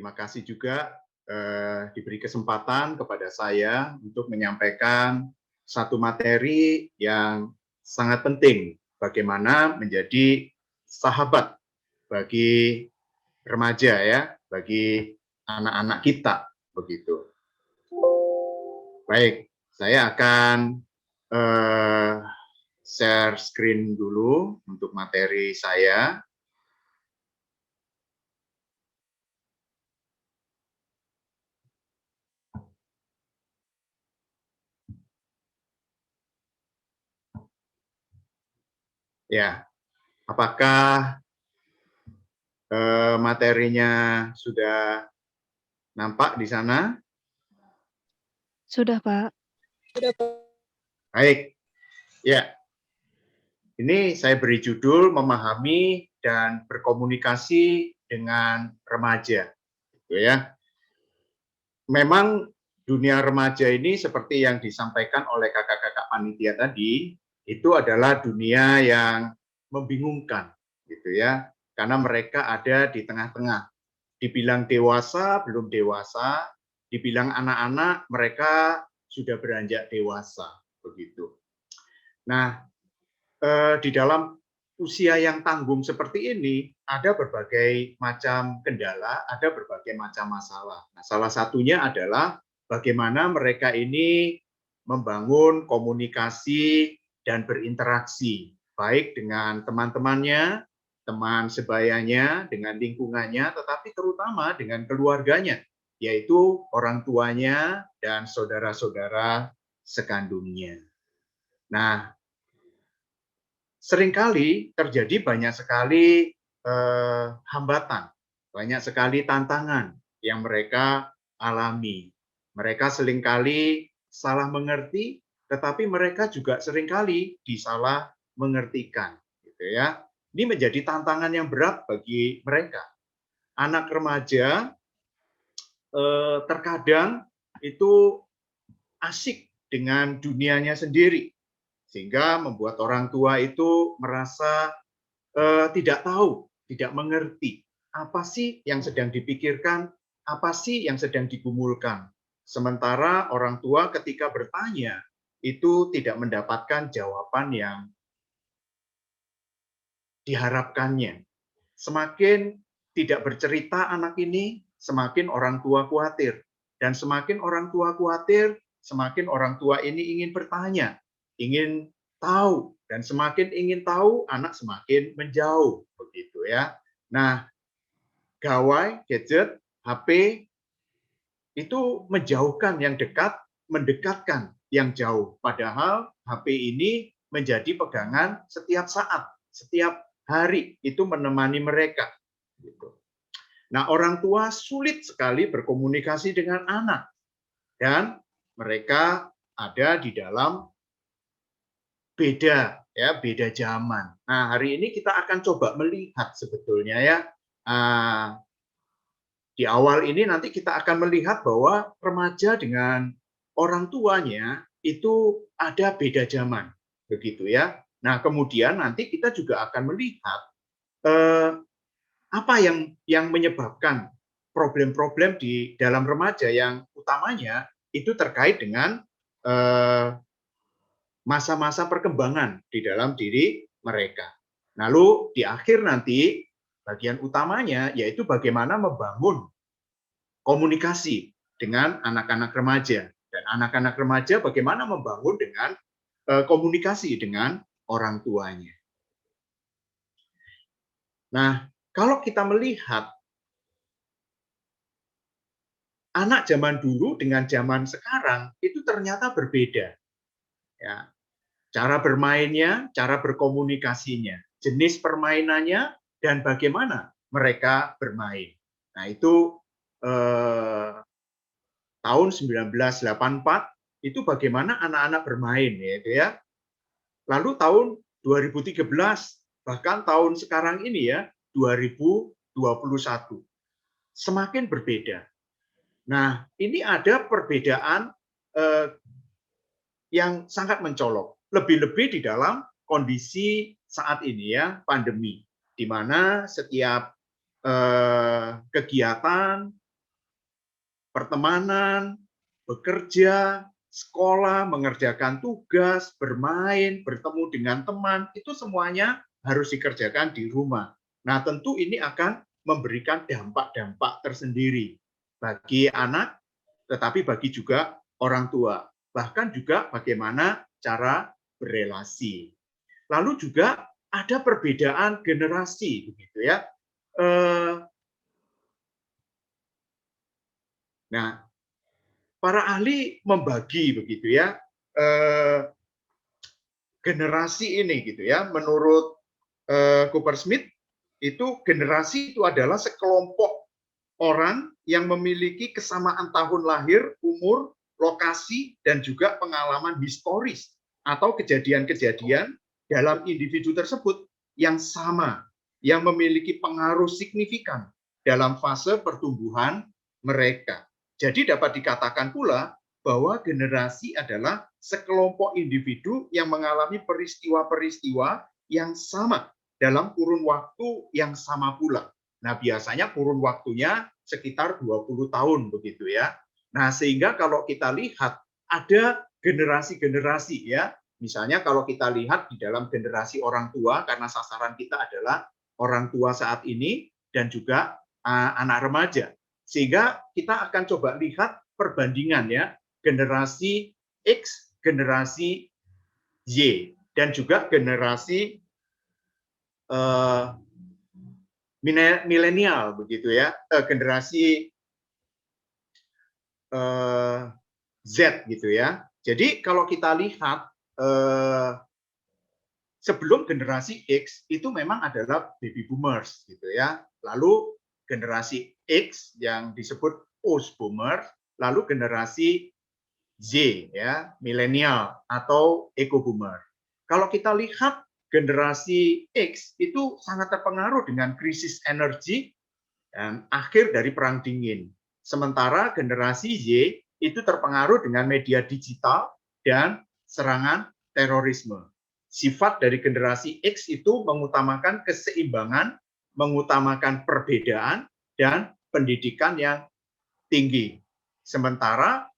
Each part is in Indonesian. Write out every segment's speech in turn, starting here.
Terima kasih juga diberi kesempatan kepada saya untuk menyampaikan satu materi yang sangat penting, bagaimana menjadi sahabat bagi remaja ya, bagi anak-anak kita begitu. Baik, saya akan share screen dulu untuk materi saya. Ya, apakah materinya sudah nampak di sana? Sudah, Pak. Baik, ya. Ini saya beri judul memahami dan berkomunikasi dengan remaja, gitu ya. Memang dunia remaja ini seperti yang disampaikan oleh kakak-kakak panitia tadi, itu adalah dunia yang membingungkan, gitu ya, karena mereka ada di tengah-tengah. Dibilang dewasa, belum dewasa, dibilang anak-anak, mereka sudah beranjak dewasa, begitu. Nah, di dalam usia yang tanggung seperti ini, ada berbagai macam kendala, ada berbagai macam masalah. Nah, salah satunya adalah bagaimana mereka ini membangun komunikasi dan berinteraksi, baik dengan teman-temannya, teman sebayanya, dengan lingkungannya, tetapi terutama dengan keluarganya, yaitu orang tuanya dan saudara-saudara sekandungnya. Nah, seringkali terjadi banyak sekali hambatan, banyak sekali tantangan yang mereka alami. Mereka seringkali salah mengerti, tetapi mereka juga seringkali disalah mengertikan, gitu ya. Ini menjadi tantangan yang berat bagi mereka. Anak remaja terkadang itu asik dengan dunianya sendiri, sehingga membuat orang tua itu merasa tidak tahu, tidak mengerti apa sih yang sedang dipikirkan, apa sih yang sedang digumulkan. Sementara orang tua ketika bertanya itu tidak mendapatkan jawaban yang diharapkannya. Semakin tidak bercerita anak ini, semakin orang tua khawatir. Dan semakin orang tua khawatir, semakin orang tua ini ingin bertanya, ingin tahu. Dan semakin ingin tahu, anak semakin menjauh. Begitu ya. Nah, gawai, gadget, HP, itu menjauhkan yang dekat, mendekatkan yang jauh. Padahal HP ini menjadi pegangan setiap saat, setiap hari itu menemani mereka. Nah, orang tua sulit sekali berkomunikasi dengan anak dan mereka ada di dalam beda zaman. Nah, hari ini kita akan coba melihat sebetulnya ya. Di awal ini nanti kita akan melihat bahwa remaja dengan orang tuanya itu ada beda zaman, begitu ya. Nah, kemudian nanti kita juga akan melihat apa yang menyebabkan problem-problem di dalam remaja yang utamanya itu terkait dengan masa-masa perkembangan di dalam diri mereka. Lalu di akhir nanti bagian utamanya yaitu bagaimana membangun komunikasi dengan anak-anak remaja, dan anak-anak remaja bagaimana membangun dengan komunikasi dengan orang tuanya. Nah, kalau kita melihat anak zaman dulu dengan zaman sekarang itu ternyata berbeda. Ya, cara bermainnya, cara berkomunikasinya, jenis permainannya, dan bagaimana mereka bermain. Nah, itu tahun 1984 itu bagaimana anak-anak bermain, gitu ya. Lalu tahun 2013, bahkan tahun sekarang ini ya, 2021, semakin berbeda. Nah, ini ada perbedaan yang sangat mencolok. Lebih-lebih di dalam kondisi saat ini ya, pandemi, di mana setiap kegiatan, pertemanan, bekerja, sekolah, mengerjakan tugas, bermain, bertemu dengan teman, itu semuanya harus dikerjakan di rumah. Nah, tentu ini akan memberikan dampak-dampak tersendiri bagi anak, tetapi bagi juga orang tua. Bahkan juga bagaimana cara berelasi. Lalu juga ada perbedaan generasi, begitu ya. Nah, para ahli membagi begitu ya generasi ini gitu ya. Menurut Cooper Smith itu generasi itu adalah sekelompok orang yang memiliki kesamaan tahun lahir, umur, lokasi dan juga pengalaman historis atau kejadian-kejadian dalam individu tersebut yang sama, yang memiliki pengaruh signifikan dalam fase pertumbuhan mereka. Jadi dapat dikatakan pula bahwa generasi adalah sekelompok individu yang mengalami peristiwa-peristiwa yang sama dalam kurun waktu yang sama pula. Nah, biasanya kurun waktunya sekitar 20 tahun begitu ya. Nah, sehingga kalau kita lihat ada generasi-generasi ya. Misalnya kalau kita lihat di dalam generasi orang tua, karena sasaran kita adalah orang tua saat ini dan juga anak remaja. Sehingga kita akan coba lihat perbandingan ya, generasi X, generasi Y, dan juga generasi milenial begitu ya, generasi Z gitu ya. Jadi kalau kita lihat sebelum generasi X itu memang adalah baby boomers gitu ya. Lalu generasi X yang disebut post boomer, lalu generasi Z ya, milenial atau eco boomer. Kalau kita lihat generasi X itu sangat terpengaruh dengan krisis energi dan akhir dari perang dingin. Sementara generasi Y itu terpengaruh dengan media digital dan serangan terorisme. Sifat dari generasi X itu mengutamakan keseimbangan, mengutamakan perbedaan, dan pendidikan yang tinggi. Sementara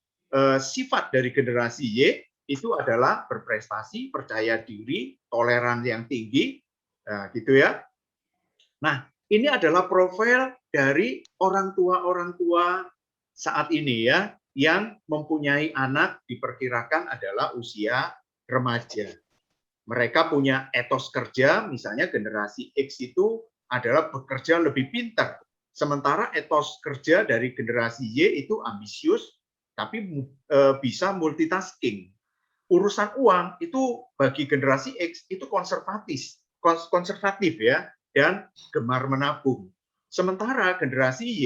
sifat dari generasi Y itu adalah berprestasi, percaya diri, toleran yang tinggi, gitu ya. Nah, ini adalah profil dari orang tua saat ini ya, yang mempunyai anak diperkirakan adalah usia remaja. Mereka punya etos kerja, misalnya generasi X itu adalah bekerja lebih pintar. Sementara etos kerja dari generasi Y itu ambisius, tapi bisa multitasking. Urusan uang itu bagi generasi X itu konservatif ya, dan gemar menabung. Sementara generasi Y,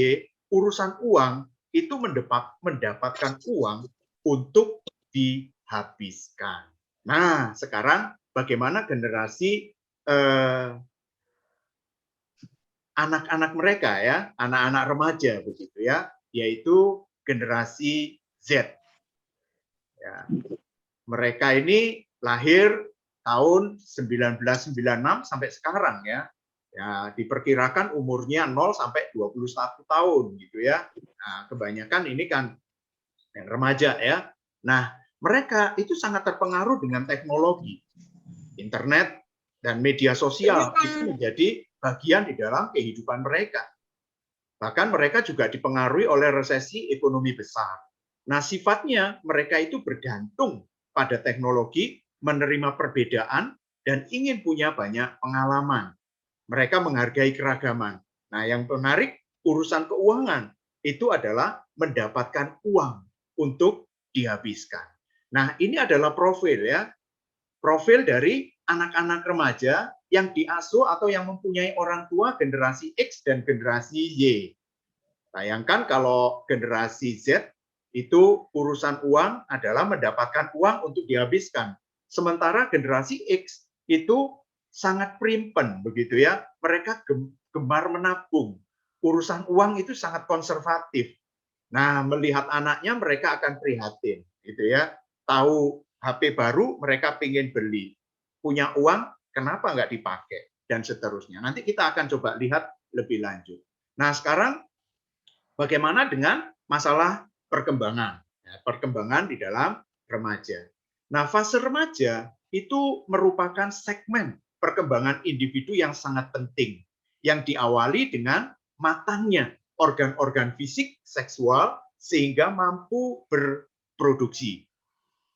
urusan uang itu mendapatkan uang untuk dihabiskan. Nah, sekarang bagaimana generasi anak-anak mereka ya, anak-anak remaja begitu ya, yaitu generasi Z. Ya. Mereka ini lahir tahun 1996 sampai sekarang ya. Ya, diperkirakan umurnya 0 sampai 21 tahun gitu ya. Nah, kebanyakan ini kan remaja ya. Nah, mereka itu sangat terpengaruh dengan teknologi. Internet dan media sosial itu menjadi bagian di dalam kehidupan mereka. Bahkan mereka juga dipengaruhi oleh resesi ekonomi besar. Nah, sifatnya mereka itu bergantung pada teknologi, menerima perbedaan, dan ingin punya banyak pengalaman. Mereka menghargai keragaman. Nah, yang menarik, urusan keuangan itu adalah mendapatkan uang untuk dihabiskan. Nah, ini adalah profil ya, profil dari anak-anak remaja yang diasuh atau yang mempunyai orang tua generasi X dan generasi Y. Bayangkan kalau generasi Z itu urusan uang adalah mendapatkan uang untuk dihabiskan. Sementara generasi X itu sangat primpen begitu ya. Mereka gemar menabung. Urusan uang itu sangat konservatif. Nah, melihat anaknya mereka akan prihatin gitu ya. Tahu HP baru mereka ingin beli. Punya uang kenapa nggak dipakai dan seterusnya. Nanti kita akan coba lihat lebih lanjut. Nah, sekarang bagaimana dengan masalah perkembangan. Ya, perkembangan di dalam remaja. Nah, fase remaja itu merupakan segmen perkembangan individu yang sangat penting, yang diawali dengan matangnya organ-organ fisik seksual sehingga mampu berproduksi.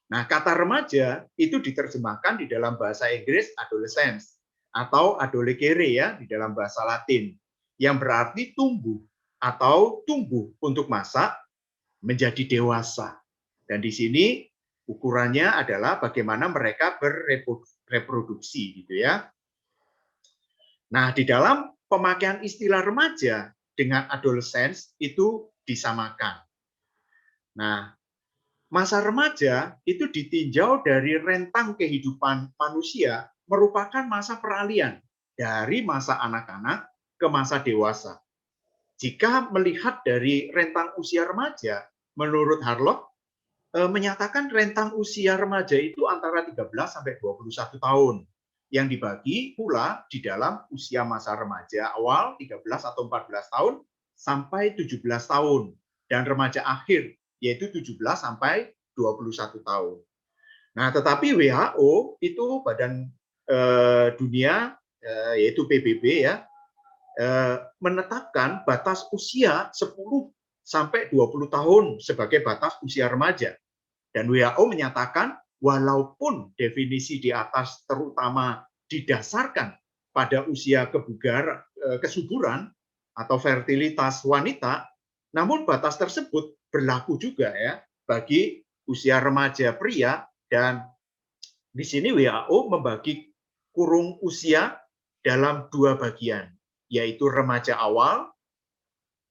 Nah, kata remaja itu diterjemahkan di dalam bahasa Inggris adolescence atau adolecere ya di dalam bahasa Latin, yang berarti tumbuh atau tumbuh untuk masa menjadi dewasa. Dan di sini ukurannya adalah bagaimana mereka bereproduksi gitu ya. Nah, di dalam pemakaian istilah remaja dengan adolescence itu disamakan. Nah, masa remaja itu ditinjau dari rentang kehidupan manusia merupakan masa peralihan dari masa anak-anak ke masa dewasa. Jika melihat dari rentang usia remaja, menurut Harlock menyatakan rentang usia remaja itu antara 13 sampai 21 tahun yang dibagi pula di dalam usia masa remaja awal 13 atau 14 tahun sampai 17 tahun dan remaja akhir yaitu 17 sampai 21 tahun. Nah, tetapi WHO itu Badan Dunia yaitu PBB ya menetapkan batas usia 10 sampai 20 tahun sebagai batas usia remaja. Dan WHO menyatakan walaupun definisi di atas terutama didasarkan pada usia kesuburan atau fertilitas wanita, namun batas tersebut berlaku juga ya bagi usia remaja pria dan di sini WHO membagi kurung usia dalam dua bagian, yaitu remaja awal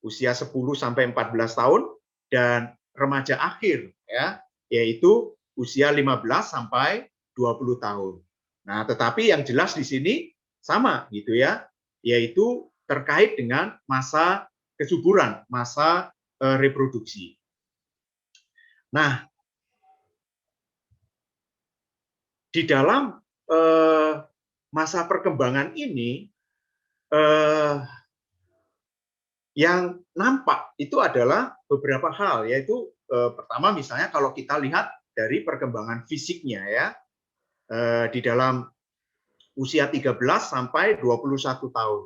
usia 10 sampai 14 tahun dan remaja akhir ya, yaitu usia 15 sampai 20 tahun. Nah, tetapi yang jelas di sini sama gitu ya, yaitu terkait dengan masa kesuburan, masa reproduksi. Nah, di dalam masa perkembangan ini yang nampak itu adalah beberapa hal, yaitu pertama misalnya kalau kita lihat dari perkembangan fisiknya ya, di dalam usia 13 sampai 21 tahun.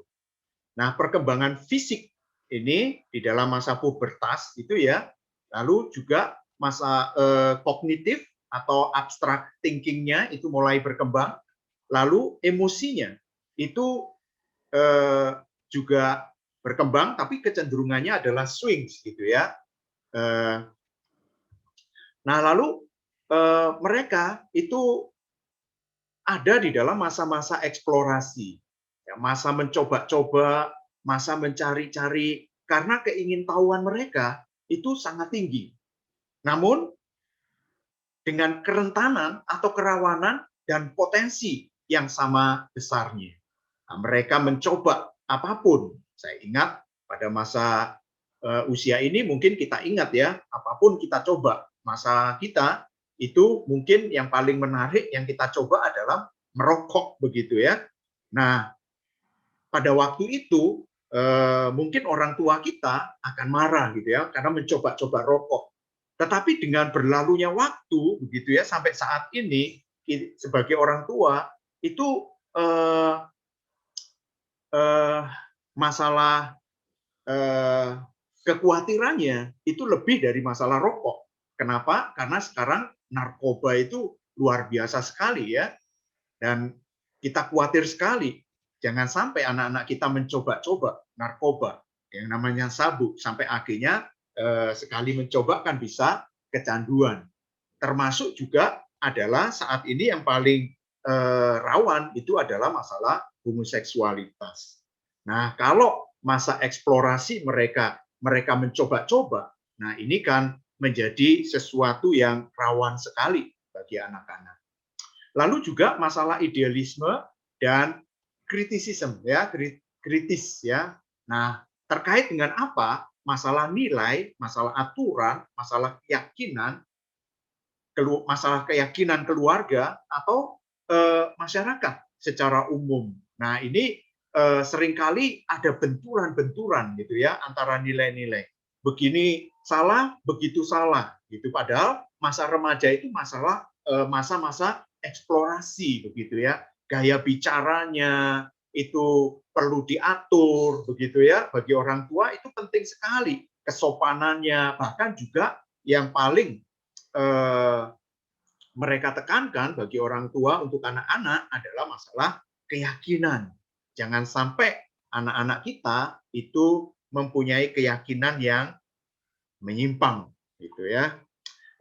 Nah, perkembangan fisik ini di dalam masa pubertas itu ya, lalu juga masa kognitif atau abstract thinking-nya itu mulai berkembang, lalu emosinya itu juga berkembang, tapi kecenderungannya adalah swings gitu ya. Nah, lalu mereka itu ada di dalam masa-masa eksplorasi, ya, masa mencoba-coba, masa mencari-cari, karena keingintahuan mereka itu sangat tinggi. Namun, dengan kerentanan atau kerawanan dan potensi yang sama besarnya. Nah, mereka mencoba apapun. Saya ingat pada masa usia ini mungkin kita ingat ya, apapun kita coba. Masa kita itu mungkin yang paling menarik yang kita coba adalah merokok begitu ya. Nah, pada waktu itu mungkin orang tua kita akan marah gitu ya karena mencoba-coba rokok. Tetapi dengan berlalunya waktu begitu ya sampai saat ini sebagai orang tua itu masalah kekhawatirannya itu lebih dari masalah rokok. Kenapa? Karena sekarang narkoba itu luar biasa sekali ya. Dan kita khawatir sekali jangan sampai anak-anak kita mencoba-coba narkoba yang namanya sabu sampai akhirnya sekali mencoba kan bisa kecanduan. Termasuk juga adalah saat ini yang paling rawan itu adalah masalah homoseksualitas. Nah, kalau masa eksplorasi mereka mencoba-coba, nah ini kan menjadi sesuatu yang rawan sekali bagi anak-anak. Lalu juga masalah idealisme dan kritisisme ya, kritis ya. Nah, terkait dengan apa? Masalah nilai, masalah aturan, masalah keyakinan keluarga atau masyarakat secara umum. Nah, ini seringkali ada benturan-benturan gitu ya antara nilai-nilai. Begini salah begitu salah gitu. Padahal masa remaja itu masa-masa eksplorasi begitu ya. Gaya bicaranya itu perlu diatur begitu ya. Bagi orang tua itu penting sekali, kesopanannya, bahkan juga yang paling eh, mereka tekankan bagi orang tua untuk anak-anak adalah masalah keyakinan. Jangan sampai anak-anak kita itu mempunyai keyakinan yang menyimpang gitu ya.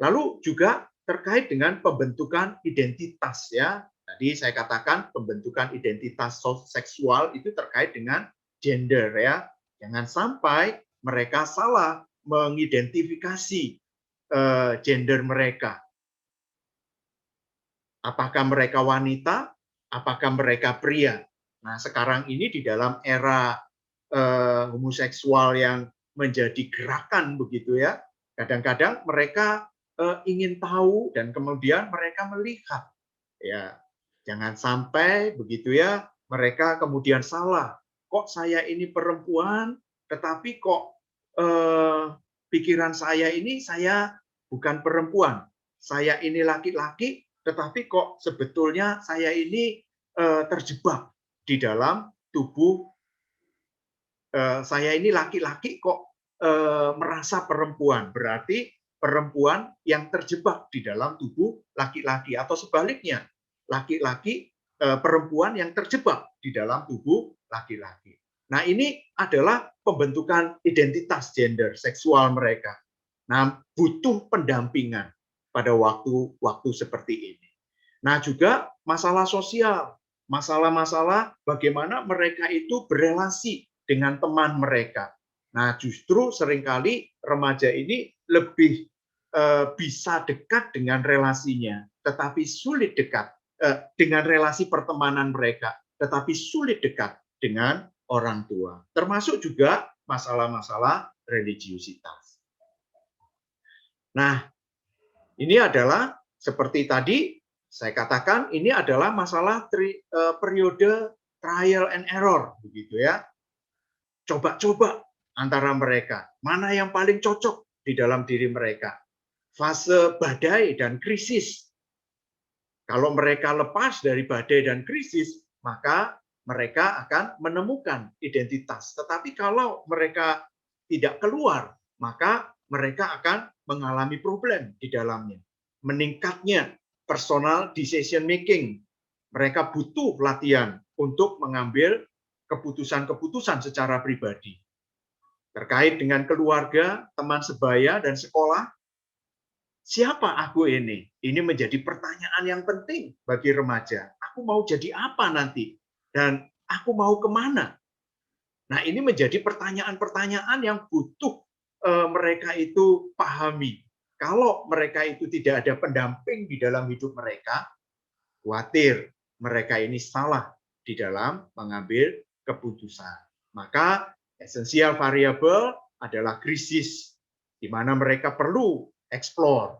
Lalu juga terkait dengan pembentukan identitas ya. Tadi saya katakan pembentukan identitas seksual itu terkait dengan gender ya. Jangan sampai mereka salah mengidentifikasi gender mereka. Apakah mereka wanita? Apakah mereka pria? Nah, sekarang ini di dalam era homoseksual yang menjadi gerakan begitu ya, kadang-kadang mereka ingin tahu dan kemudian mereka melihat ya, jangan sampai begitu ya mereka kemudian salah, kok saya ini perempuan tetapi kok pikiran saya ini saya bukan perempuan, saya ini laki-laki tetapi kok sebetulnya saya ini terjebak di dalam tubuh saya ini laki-laki kok merasa perempuan, berarti perempuan yang terjebak di dalam tubuh laki-laki atau sebaliknya, laki-laki perempuan yang terjebak di dalam tubuh laki-laki. Nah, ini adalah pembentukan identitas gender seksual mereka. Nah, butuh pendampingan pada waktu-waktu seperti ini. Nah, juga masalah sosial, masalah-masalah bagaimana mereka itu berelasi dengan teman mereka. Nah, justru seringkali remaja ini lebih bisa dekat dengan relasinya, tetapi sulit dekat dengan relasi pertemanan mereka, tetapi sulit dekat dengan orang tua. Termasuk juga masalah-masalah religiusitas. Nah, ini adalah seperti tadi saya katakan, ini adalah masalah periode trial and error, begitu ya. Coba-coba antara mereka, mana yang paling cocok di dalam diri mereka. Fase badai dan krisis. Kalau mereka lepas dari badai dan krisis, maka mereka akan menemukan identitas. Tetapi kalau mereka tidak keluar, maka mereka akan mengalami problem di dalamnya. Meningkatnya personal decision making. Mereka butuh latihan untuk mengambil keputusan-keputusan secara pribadi. Terkait dengan keluarga, teman sebaya, dan sekolah, siapa aku ini? Ini menjadi pertanyaan yang penting bagi remaja. Aku mau jadi apa nanti? Dan aku mau kemana? Nah, ini menjadi pertanyaan-pertanyaan yang butuh mereka itu pahami. Kalau mereka itu tidak ada pendamping di dalam hidup mereka, khawatir mereka ini salah di dalam mengambil keputusan. Maka esensial variabel adalah krisis, di mana mereka perlu eksplor.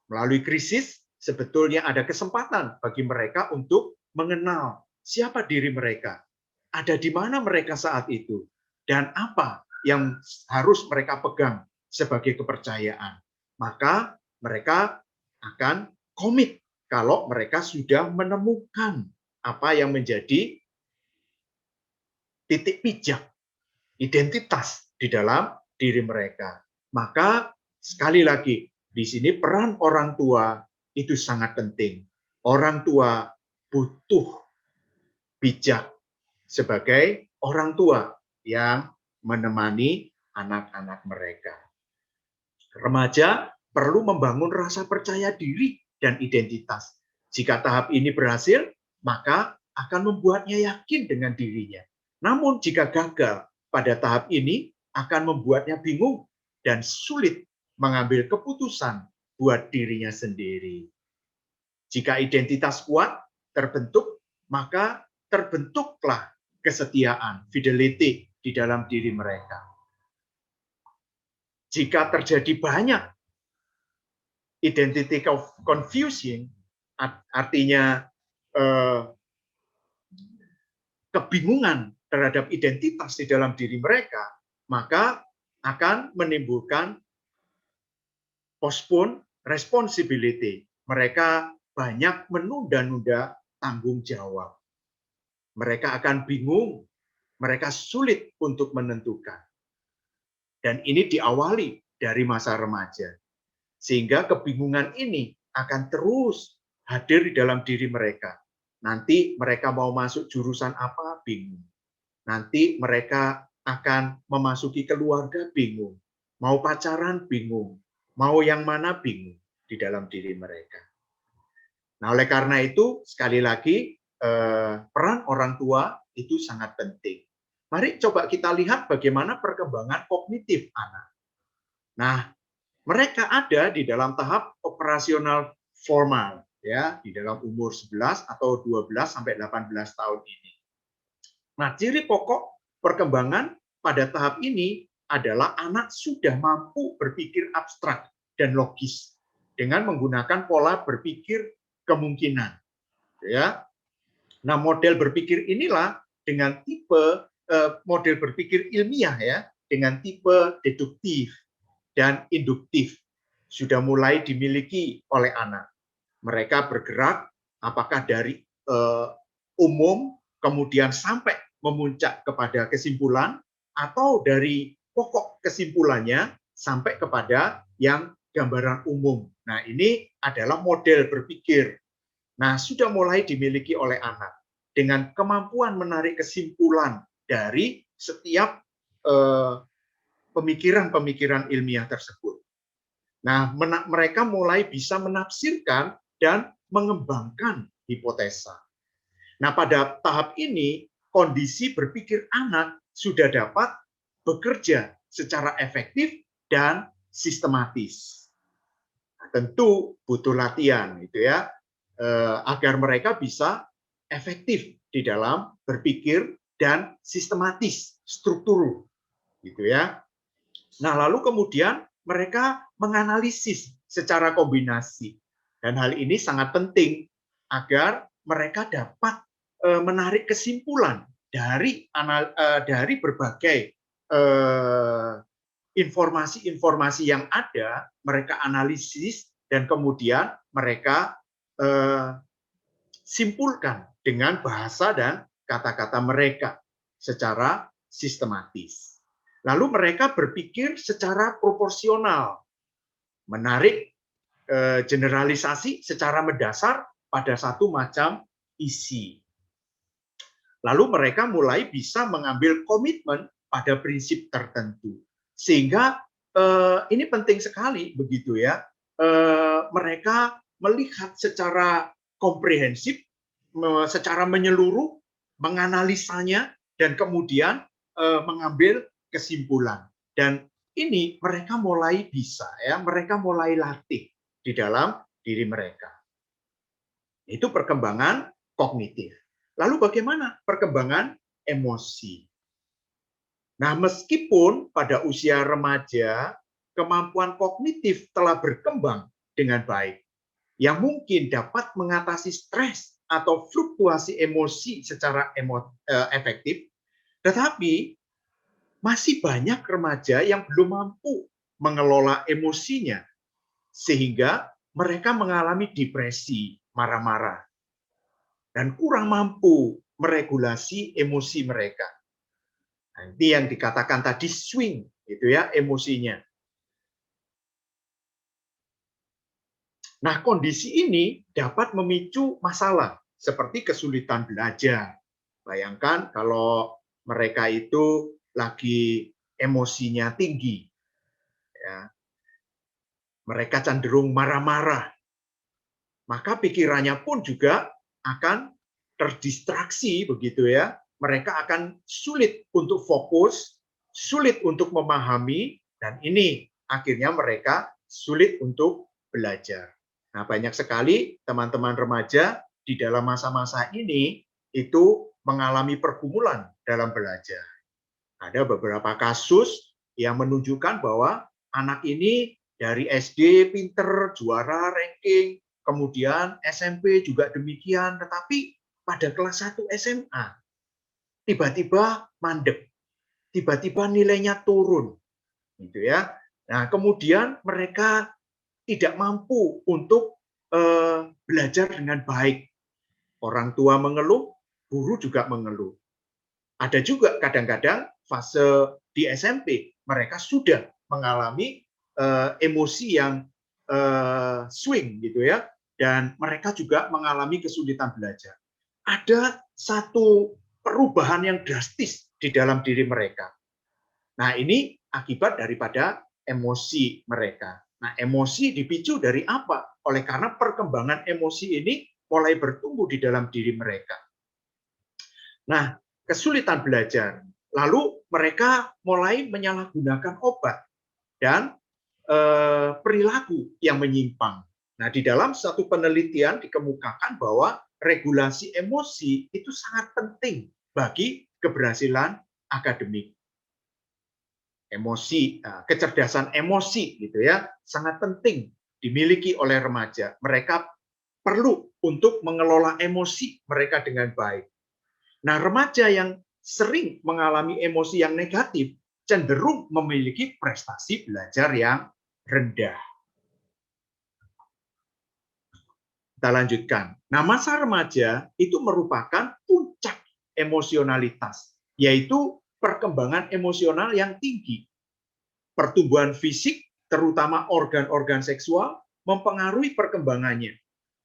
Melalui krisis, sebetulnya ada kesempatan bagi mereka untuk mengenal siapa diri mereka, ada di mana mereka saat itu, dan apa yang harus mereka pegang sebagai kepercayaan. Maka mereka akan komit kalau mereka sudah menemukan apa yang menjadi titik pijak identitas di dalam diri mereka. Maka sekali lagi, di sini peran orang tua itu sangat penting. Orang tua butuh bijak sebagai orang tua yang menemani anak-anak mereka. Remaja perlu membangun rasa percaya diri dan identitas. Jika tahap ini berhasil, maka akan membuatnya yakin dengan dirinya. Namun jika gagal pada tahap ini, akan membuatnya bingung dan sulit mengambil keputusan buat dirinya sendiri. Jika identitas kuat terbentuk, maka terbentuklah kesetiaan, fidelity di dalam diri mereka. Jika terjadi banyak identity confusion, artinya kebingungan terhadap identitas di dalam diri mereka, maka akan menimbulkan postpone responsibility. Mereka banyak menunda-nunda tanggung jawab. Mereka akan bingung, mereka sulit untuk menentukan. Dan ini diawali dari masa remaja. Sehingga kebingungan ini akan terus hadir di dalam diri mereka. Nanti mereka mau masuk jurusan apa, bingung. Nanti mereka akan memasuki keluarga, bingung. Mau pacaran, bingung. Mau yang mana, bingung di dalam diri mereka. Nah, oleh karena itu, sekali lagi, peran orang tua itu sangat penting. Mari coba kita lihat bagaimana perkembangan kognitif anak. Nah, mereka ada di dalam tahap operasional formal, ya, di dalam umur 11 atau 12 sampai 18 tahun ini. Nah, ciri pokok perkembangan pada tahap ini adalah anak sudah mampu berpikir abstrak dan logis dengan menggunakan pola berpikir kemungkinan, ya. Nah, model berpikir inilah dengan tipe model berpikir ilmiah, ya, dengan tipe deduktif dan induktif sudah mulai dimiliki oleh anak. Mereka bergerak apakah dari umum kemudian sampai memuncak kepada kesimpulan, atau dari pokok kesimpulannya sampai kepada yang gambaran umum. Nah, ini adalah model berpikir. Nah, sudah mulai dimiliki oleh anak dengan kemampuan menarik kesimpulan dari setiap pemikiran-pemikiran ilmiah tersebut. Nah, mereka mulai bisa menafsirkan dan mengembangkan hipotesa. Nah, pada tahap ini, kondisi berpikir anak sudah dapat bekerja secara efektif dan sistematis. Nah, tentu butuh latihan, gitu ya, agar mereka bisa efektif di dalam berpikir dan sistematis, struktur, gitu ya. Nah, lalu kemudian mereka menganalisis secara kombinasi. Dan hal ini sangat penting agar mereka dapat menarik kesimpulan dari berbagai informasi-informasi yang ada, mereka analisis dan kemudian mereka simpulkan dengan bahasa dan kata-kata mereka secara sistematis. Lalu mereka berpikir secara proporsional, menarik generalisasi secara mendasar pada satu macam isi. Lalu mereka mulai bisa mengambil komitmen pada prinsip tertentu. Sehingga ini penting sekali, begitu ya. Mereka melihat secara komprehensif, secara menyeluruh, menganalisanya, dan kemudian mengambil kesimpulan. Dan ini mereka mulai bisa, ya, mereka mulai latih di dalam diri mereka. Itu perkembangan kognitif. Lalu bagaimana perkembangan emosi? Nah, meskipun pada usia remaja kemampuan kognitif telah berkembang dengan baik, yang mungkin dapat mengatasi stres atau fluktuasi emosi secara efektif, tetapi masih banyak remaja yang belum mampu mengelola emosinya, sehingga mereka mengalami depresi, marah-marah, dan kurang mampu meregulasi emosi mereka. Nanti yang dikatakan tadi swing, gitu ya, emosinya. Nah, kondisi ini dapat memicu masalah seperti kesulitan belajar. Bayangkan kalau mereka itu lagi emosinya tinggi, ya, mereka cenderung marah-marah, maka pikirannya pun juga akan terdistraksi, begitu ya. Mereka akan sulit untuk fokus, sulit untuk memahami, dan ini akhirnya mereka sulit untuk belajar. Nah, banyak sekali teman-teman remaja di dalam masa-masa ini itu mengalami pergumulan dalam belajar. Ada beberapa kasus yang menunjukkan bahwa anak ini dari SD pinter, juara ranking, kemudian SMP juga demikian, tetapi pada kelas 1 SMA tiba-tiba mandek, tiba-tiba nilainya turun, gitu ya. Nah, kemudian mereka tidak mampu untuk belajar dengan baik. Orang tua mengeluh, guru juga mengeluh. Ada juga kadang-kadang fase di SMP, mereka sudah mengalami emosi yang swing gitu ya, dan mereka juga mengalami kesulitan belajar. Ada satu perubahan yang drastis di dalam diri mereka. Nah, ini akibat daripada emosi mereka. Nah, emosi dipicu dari apa? Oleh karena perkembangan emosi ini mulai bertumbuh di dalam diri mereka. Nah, kesulitan belajar. Lalu mereka mulai menyalahgunakan obat dan perilaku yang menyimpang. Nah, di dalam satu penelitian dikemukakan bahwa regulasi emosi itu sangat penting bagi keberhasilan akademik. Emosi, kecerdasan emosi gitu ya, sangat penting dimiliki oleh remaja. Mereka perlu untuk mengelola emosi mereka dengan baik. Nah, remaja yang sering mengalami emosi yang negatif cenderung memiliki prestasi belajar yang rendah. Kita lanjutkan. Nah, masa remaja itu merupakan puncak emosionalitas, yaitu perkembangan emosional yang tinggi. Pertumbuhan fisik, terutama organ-organ seksual, mempengaruhi perkembangannya.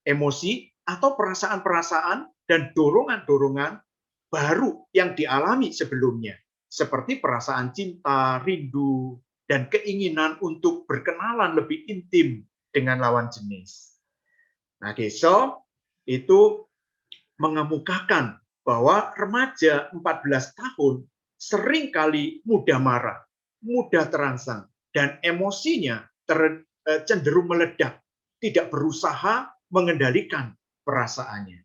Emosi atau perasaan-perasaan dan dorongan-dorongan baru yang dialami sebelumnya, seperti perasaan cinta, rindu, dan keinginan untuk berkenalan lebih intim dengan lawan jenis. Nah, Geso itu mengemukakan bahwa remaja 14 tahun seringkali mudah marah, mudah terangsang, dan emosinya cenderung meledak, tidak berusaha mengendalikan perasaannya.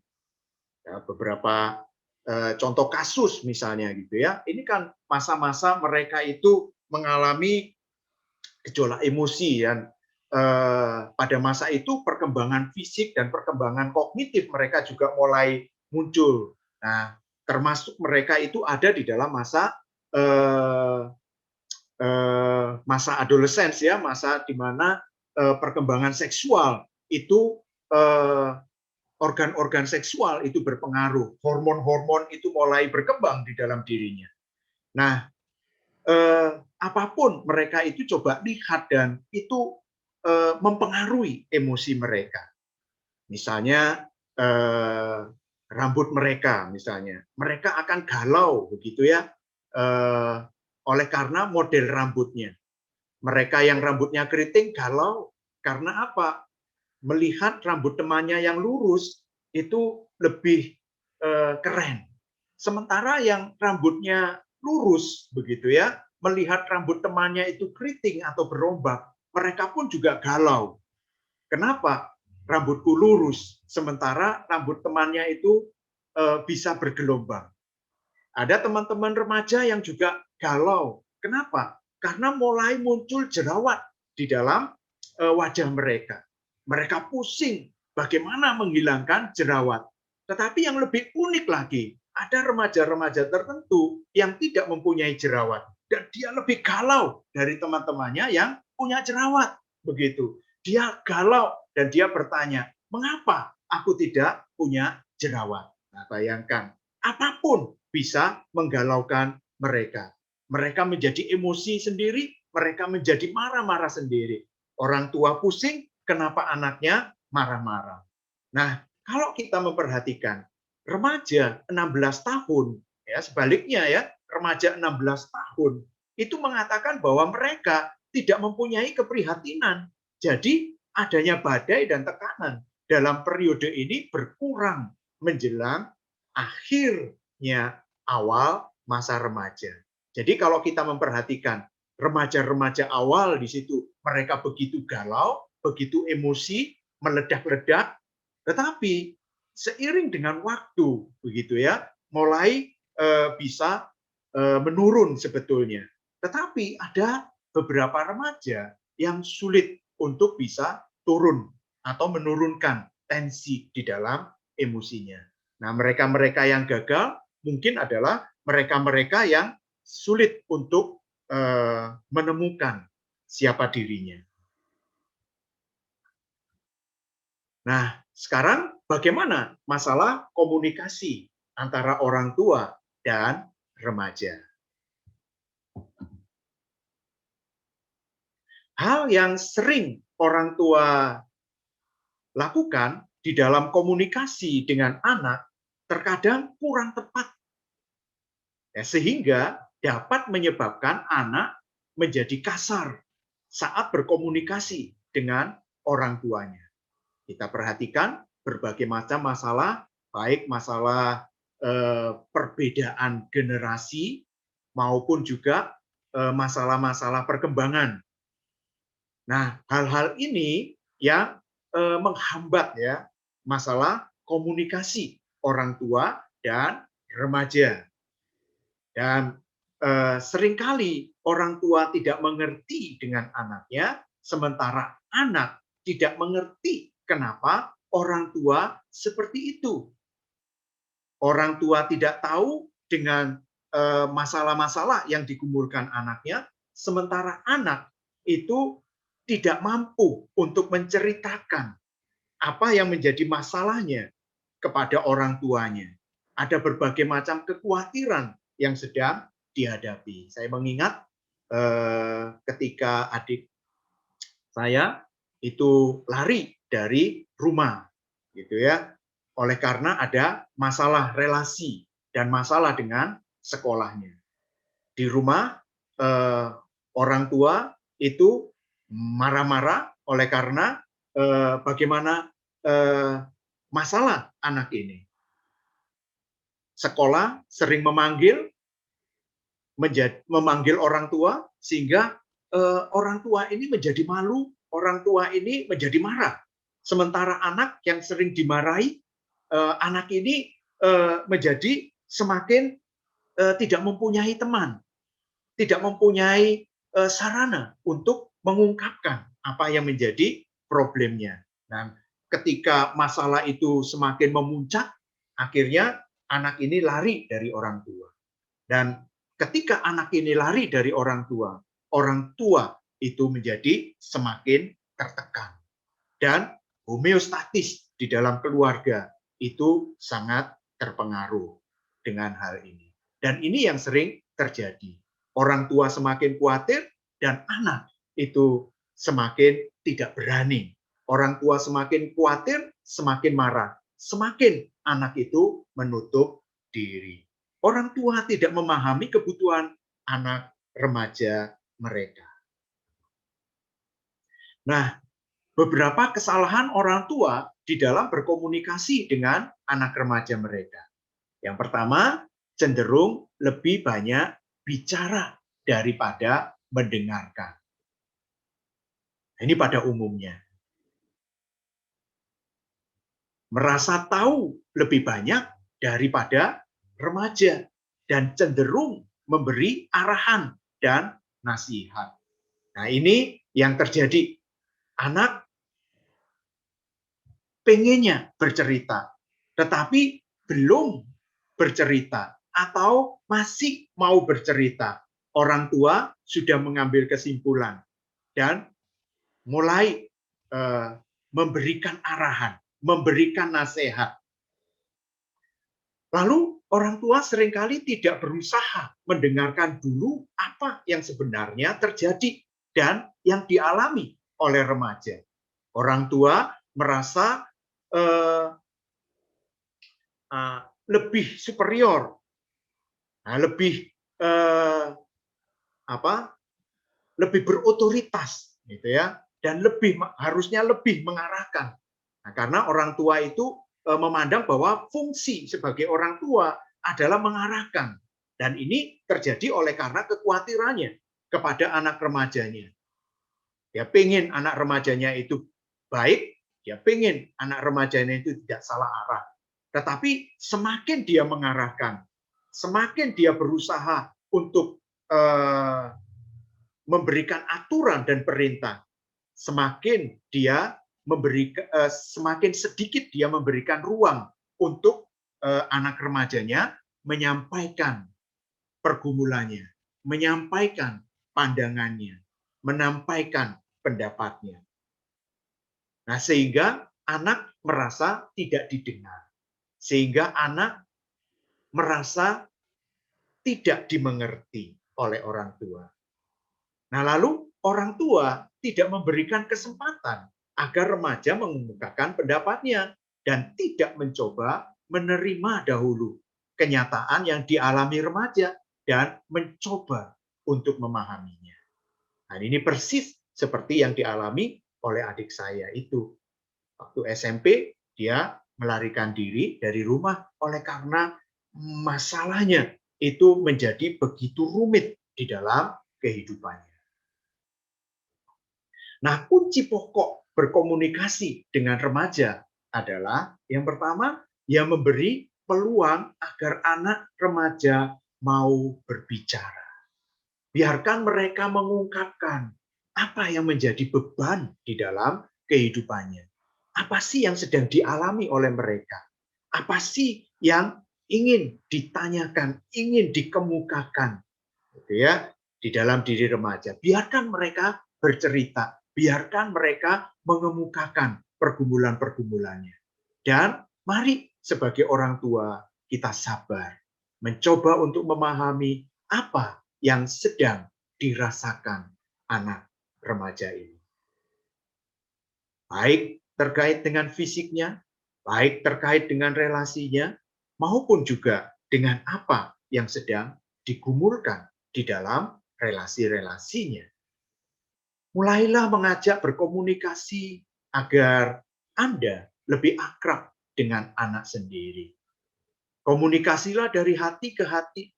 Ya, beberapa contoh kasus misalnya gitu ya, ini kan masa-masa mereka itu mengalami gejolak emosi dan pada masa itu perkembangan fisik dan perkembangan kognitif mereka juga mulai muncul. Nah, termasuk mereka itu ada di dalam masa masa adolescence ya, masa di mana perkembangan seksual itu organ-organ seksual itu berpengaruh, hormon-hormon itu mulai berkembang di dalam dirinya. Nah, apapun mereka itu coba lihat dan itu mempengaruhi emosi mereka. Misalnya rambut mereka, misalnya mereka akan galau begitu ya, oleh karena model rambutnya. Mereka yang rambutnya keriting galau karena apa? Melihat rambut temannya yang lurus itu lebih keren. Sementara yang rambutnya lurus begitu ya, melihat rambut temannya itu keriting atau berombak, mereka pun juga galau. Kenapa? Rambutku lurus, sementara rambut temannya itu bisa bergelombang. Ada teman-teman remaja yang juga galau. Kenapa? Karena mulai muncul jerawat di dalam wajah mereka. Mereka pusing bagaimana menghilangkan jerawat. Tetapi yang lebih unik lagi, ada remaja-remaja tertentu yang tidak mempunyai jerawat dan dia lebih galau dari teman-temannya yang punya jerawat. Begitu. Dia galau dan dia bertanya, "Mengapa aku tidak punya jerawat?" Nah, bayangkan, apapun bisa menggalaukan mereka. Mereka menjadi emosi sendiri, mereka menjadi marah-marah sendiri. Orang tua pusing, kenapa anaknya marah-marah. Nah, kalau kita memperhatikan remaja 16 tahun, ya sebaliknya ya, remaja 16 tahun itu mengatakan bahwa mereka tidak mempunyai keprihatinan. Jadi adanya badai dan tekanan dalam periode ini berkurang menjelang akhirnya awal masa remaja. Jadi kalau kita memperhatikan remaja-remaja awal di situ, mereka begitu galau, begitu emosi, meledak-ledak, tetapi seiring dengan waktu, begitu ya, mulai bisa menurun sebetulnya. Tetapi ada beberapa remaja yang sulit untuk bisa turun atau menurunkan tensi di dalam emosinya. Nah, mereka-mereka yang gagal mungkin adalah mereka-mereka yang sulit untuk menemukan siapa dirinya. Nah, sekarang bagaimana masalah komunikasi antara orang tua dan remaja? Hal yang sering orang tua lakukan di dalam komunikasi dengan anak terkadang kurang tepat, ya, sehingga dapat menyebabkan anak menjadi kasar saat berkomunikasi dengan orang tuanya. Kita perhatikan berbagai macam masalah, baik masalah perbedaan generasi maupun juga masalah-masalah perkembangan. Nah, hal-hal ini yang menghambat ya masalah komunikasi orang tua dan remaja. Dan seringkali orang tua tidak mengerti dengan anaknya, sementara anak tidak mengerti kenapa orang tua seperti itu. Orang tua tidak tahu dengan masalah-masalah yang digumulkan anaknya, sementara anak itu tidak mampu untuk menceritakan apa yang menjadi masalahnya kepada orang tuanya. Ada berbagai macam kekhawatiran yang sedang dihadapi. Saya mengingat ketika adik saya itu lari dari rumah, gitu ya, oleh karena ada masalah relasi dan masalah dengan sekolahnya. Di rumah orang tua itu marah-marah oleh karena bagaimana masalah anak ini. Sekolah sering memanggil orang tua sehingga orang tua ini menjadi malu, orang tua ini menjadi marah. Sementara anak yang sering dimarahi, anak ini menjadi semakin tidak mempunyai teman, tidak mempunyai sarana untuk mengungkapkan apa yang menjadi problemnya. Nah, ketika masalah itu semakin memuncak, akhirnya anak ini lari dari orang tua. Dan ketika anak ini lari dari orang tua itu menjadi semakin tertekan. Dan homeostatis di dalam keluarga itu sangat terpengaruh dengan hal ini. Dan ini yang sering terjadi. Orang tua semakin khawatir dan anak itu semakin tidak berani. Orang tua semakin khawatir, semakin marah. Semakin anak itu menutup diri. Orang tua tidak memahami kebutuhan anak remaja mereka. Nah, beberapa kesalahan orang tua di dalam berkomunikasi dengan anak remaja mereka. Yang pertama, cenderung lebih banyak bicara daripada mendengarkan. Ini pada umumnya. Merasa tahu lebih banyak daripada remaja dan cenderung memberi arahan dan nasihat. Nah, ini yang terjadi. Anak pengennya bercerita, tetapi belum bercerita atau masih mau bercerita. Orang tua sudah mengambil kesimpulan dan mulai memberikan arahan, memberikan nasihat. Lalu orang tua seringkali tidak berusaha mendengarkan dulu apa yang sebenarnya terjadi dan yang dialami oleh remaja. Orang tua merasa lebih superior, lebih lebih berotoritas, gitu ya, dan harusnya lebih mengarahkan. Nah, karena orang tua itu memandang bahwa fungsi sebagai orang tua adalah mengarahkan, dan ini terjadi oleh karena kekhawatirannya kepada anak remajanya. Dia pengen anak remajanya itu baik, dia pengen anak remajanya itu tidak salah arah. Tetapi semakin dia mengarahkan, semakin dia berusaha untuk memberikan aturan dan perintah, semakin sedikit dia memberikan ruang untuk anak remajanya menyampaikan pergumulannya, menyampaikan pandangannya, menyampaikan pendapatnya. Nah, sehingga anak merasa tidak didengar. Sehingga anak merasa tidak dimengerti oleh orang tua. Nah, lalu orang tua tidak memberikan kesempatan agar remaja mengemukakan pendapatnya dan tidak mencoba menerima dahulu kenyataan yang dialami remaja dan mencoba untuk memahaminya. Nah, ini persis seperti yang dialami oleh adik saya itu. Waktu SMP, dia melarikan diri dari rumah oleh karena masalahnya itu menjadi begitu rumit di dalam kehidupannya. Nah, kunci pokok berkomunikasi dengan remaja adalah yang pertama, ya memberi peluang agar anak remaja mau berbicara. Biarkan mereka mengungkapkan apa yang menjadi beban di dalam kehidupannya. Apa sih yang sedang dialami oleh mereka? Apa sih yang ingin ditanyakan, ingin dikemukakan, gitu ya, di dalam diri remaja. Biarkan mereka bercerita, biarkan mereka mengemukakan pergumulan-pergumulannya. Dan mari sebagai orang tua kita sabar, mencoba untuk memahami apa yang sedang dirasakan anak remaja ini. Baik terkait dengan fisiknya, baik terkait dengan relasinya, maupun juga dengan apa yang sedang digumulkan di dalam relasi-relasinya. Mulailah mengajak berkomunikasi agar Anda lebih akrab dengan anak sendiri. Komunikasilah dari hati ke hati.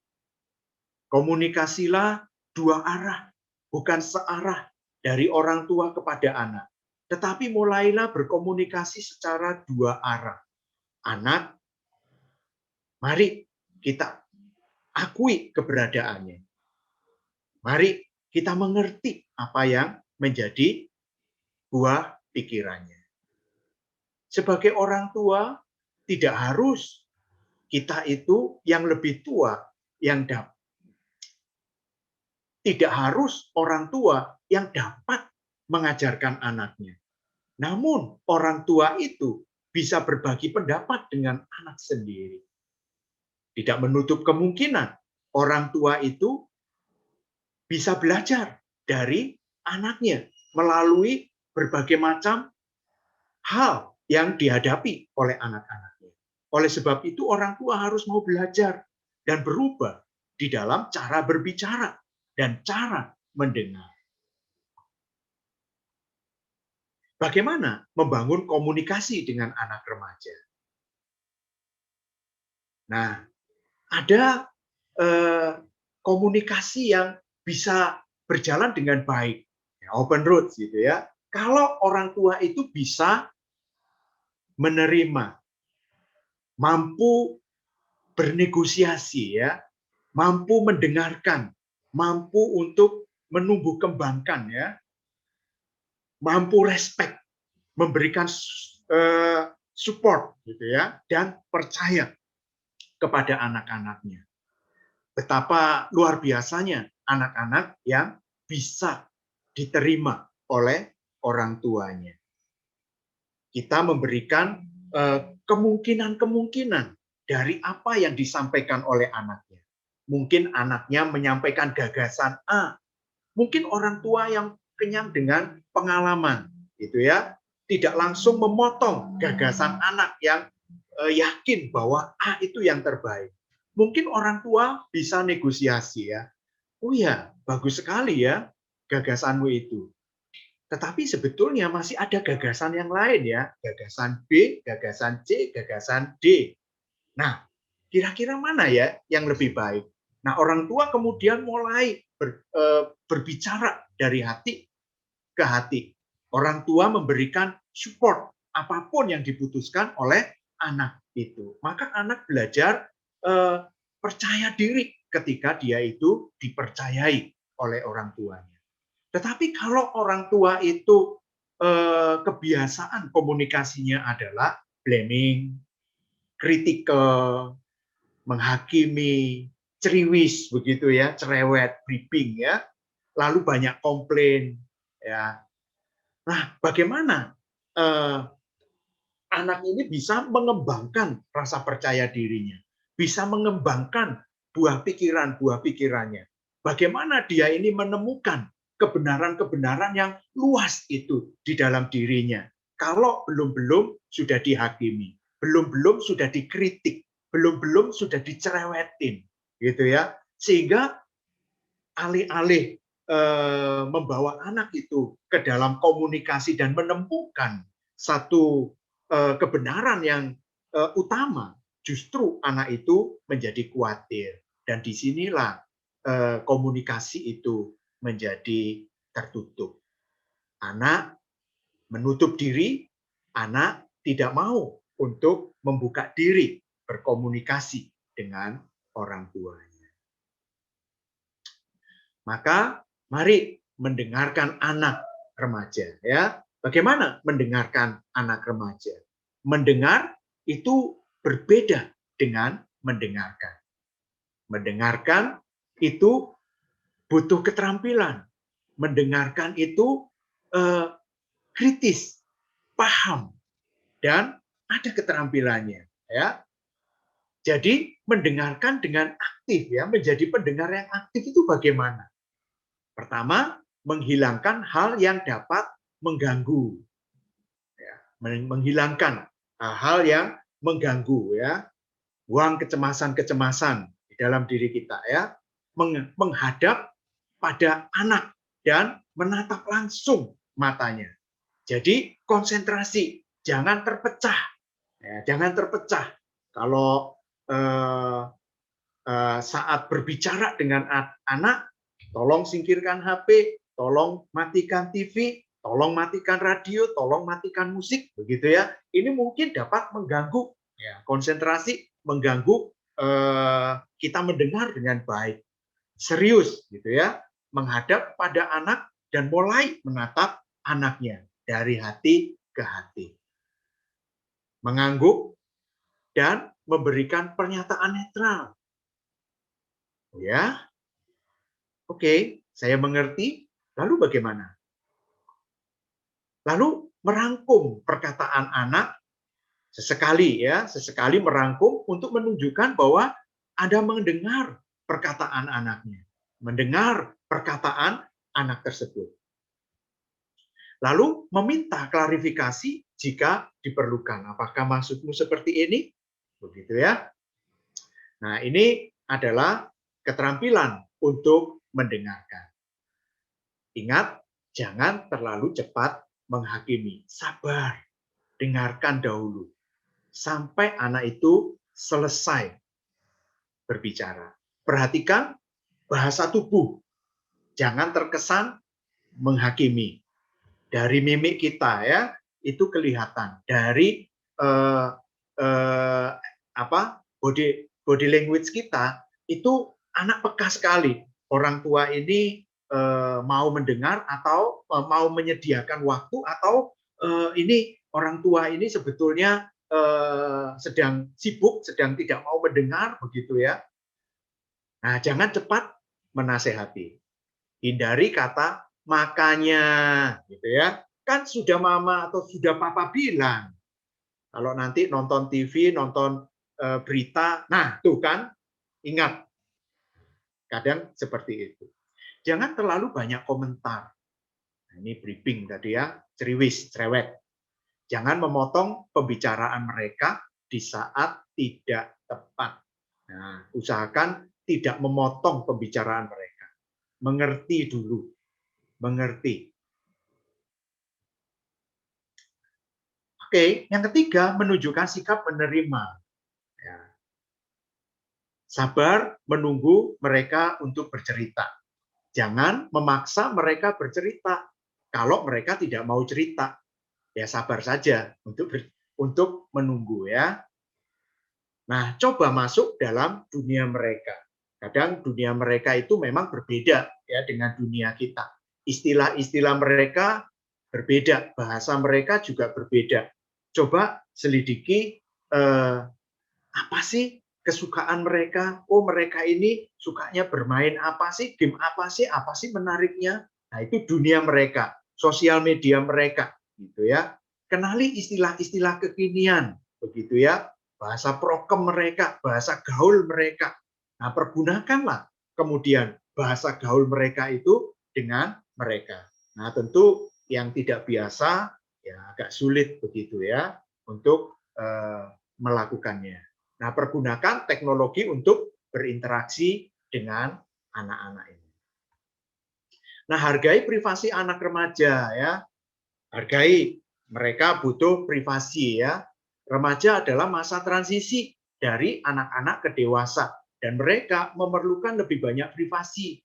Komunikasilah dua arah, bukan searah dari orang tua kepada anak. Tetapi mulailah berkomunikasi secara dua arah. Anak, mari kita akui keberadaannya. Mari kita mengerti apa yang menjadi buah pikirannya. Sebagai orang tua, tidak harus kita itu yang lebih tua, tidak harus orang tua yang dapat mengajarkan anaknya. Namun orang tua itu bisa berbagi pendapat dengan anak sendiri. Tidak menutup kemungkinan orang tua itu bisa belajar dari anaknya melalui berbagai macam hal yang dihadapi oleh anak-anaknya. Oleh sebab itu orang tua harus mau belajar dan berubah di dalam cara berbicara dan cara mendengar. Bagaimana membangun komunikasi dengan anak remaja? Nah, ada komunikasi yang bisa berjalan dengan baik, open road gitu ya. Kalau orang tua itu bisa menerima, mampu bernegosiasi ya, mampu mendengarkan, mampu untuk menumbuh kembangkan ya, mampu respect, memberikan support gitu ya, dan percaya kepada anak-anaknya. Betapa luar biasanya anak-anak yang bisa diterima oleh orang tuanya. Kita memberikan kemungkinan-kemungkinan dari apa yang disampaikan oleh anaknya. Mungkin anaknya menyampaikan gagasan A, mungkin orang tua yang kenyang dengan pengalaman, gitu ya, tidak langsung memotong gagasan anak yang yakin bahwa A itu yang terbaik. Mungkin orang tua bisa negosiasi ya. Oh ya, bagus sekali ya gagasanmu itu. Tetapi sebetulnya masih ada gagasan yang lain ya. Gagasan B, gagasan C, gagasan D. Nah, kira-kira mana ya yang lebih baik? Nah, orang tua kemudian mulai berbicara dari hati ke hati. Orang tua memberikan support apapun yang diputuskan oleh anak itu. Maka anak belajar percaya diri ketika dia itu dipercayai oleh orang tuanya. Tetapi kalau orang tua itu kebiasaan komunikasinya adalah blaming, kritikal, menghakimi, ceriwis begitu ya, cerewet, bribing ya, lalu banyak komplain ya. Nah, bagaimana anak ini bisa mengembangkan rasa percaya dirinya, bisa mengembangkan buah pikirannya. Bagaimana dia ini menemukan kebenaran-kebenaran yang luas itu di dalam dirinya. Kalau belum-belum sudah dihakimi, belum-belum sudah dikritik, belum-belum sudah dicerewetin, gitu ya. Sehingga alih-alih membawa anak itu ke dalam komunikasi dan menemukan satu kebenaran yang utama, justru anak itu menjadi khawatir. Dan disinilah komunikasi itu menjadi tertutup. Anak menutup diri, anak tidak mau untuk membuka diri berkomunikasi dengan orang tuanya. Maka mari mendengarkan anak remaja, ya. Bagaimana mendengarkan anak remaja? Mendengar itu berbeda dengan mendengarkan. Mendengarkan itu butuh keterampilan. Mendengarkan itu kritis, paham, dan ada keterampilannya, ya. Jadi mendengarkan dengan aktif, ya, menjadi pendengar yang aktif itu bagaimana? Pertama, menghilangkan hal yang dapat mengganggu, ya, menghilangkan hal-hal yang mengganggu, ya, buang kecemasan-kecemasan di dalam diri kita, ya, menghadap pada anak dan menatap langsung matanya. Jadi konsentrasi, jangan terpecah, ya, jangan terpecah. Kalau saat berbicara dengan anak, tolong singkirkan HP, tolong matikan TV, tolong matikan radio, tolong matikan musik, begitu ya. Ini mungkin dapat mengganggu ya, konsentrasi, mengganggu kita mendengar dengan baik. Serius gitu ya, menghadap pada anak dan mulai menatap anaknya dari hati ke hati. Mengangguk dan memberikan pernyataan netral. Ya, oke, saya mengerti. Lalu bagaimana? Lalu merangkum perkataan anak sesekali, ya, sesekali merangkum untuk menunjukkan bahwa Anda mendengar perkataan anaknya, mendengar perkataan anak tersebut. Lalu meminta klarifikasi jika diperlukan. Apakah maksudmu seperti ini? Begitu ya. Nah, ini adalah keterampilan untuk mendengarkan. Ingat, jangan terlalu cepat menghakimi. Sabar, dengarkan dahulu. Sampai anak itu selesai berbicara. Perhatikan bahasa tubuh. Jangan terkesan menghakimi. Dari mimik kita, ya, itu kelihatan. Dari body language kita, itu anak peka sekali. Orang tua ini mau mendengar atau mau menyediakan waktu, atau ini orang tua ini sebetulnya sedang sibuk, sedang tidak mau mendengar, begitu ya. Nah, jangan cepat menasehati. Hindari kata makanya, gitu ya. Kan sudah mama atau sudah papa bilang. Kalau nanti nonton TV, nonton berita, nah tuh kan, ingat, kadang seperti itu. Jangan terlalu banyak komentar. Nah, ini briefing tadi ya, ceriwis, cerewet. Jangan memotong pembicaraan mereka di saat tidak tepat. Nah, usahakan tidak memotong pembicaraan mereka. Mengerti dulu. Mengerti. Oke, yang ketiga, menunjukkan sikap menerima. Ya. Sabar menunggu mereka untuk bercerita. Jangan memaksa mereka bercerita. Kalau mereka tidak mau cerita, ya sabar saja untuk menunggu, ya. Nah, coba masuk dalam dunia mereka. Kadang dunia mereka itu memang berbeda ya dengan dunia kita. Istilah-istilah mereka berbeda, bahasa mereka juga berbeda. Coba selidiki apa sih kesukaan mereka? Oh, mereka ini sukanya bermain apa sih? Game apa sih? Apa sih menariknya? Nah, itu dunia mereka, sosial media mereka, gitu ya. kenali istilah-istilah kekinian, begitu ya, bahasa prokem mereka, bahasa gaul mereka. Nah, pergunakanlah kemudian bahasa gaul mereka itu dengan mereka. Nah, tentu yang tidak biasa ya agak sulit begitu ya untuk melakukannya. Nah, pergunakan teknologi untuk berinteraksi dengan anak-anak ini. Nah, hargai privasi anak remaja ya. Hargai, mereka butuh privasi ya. Remaja adalah masa transisi dari anak-anak ke dewasa dan mereka memerlukan lebih banyak privasi.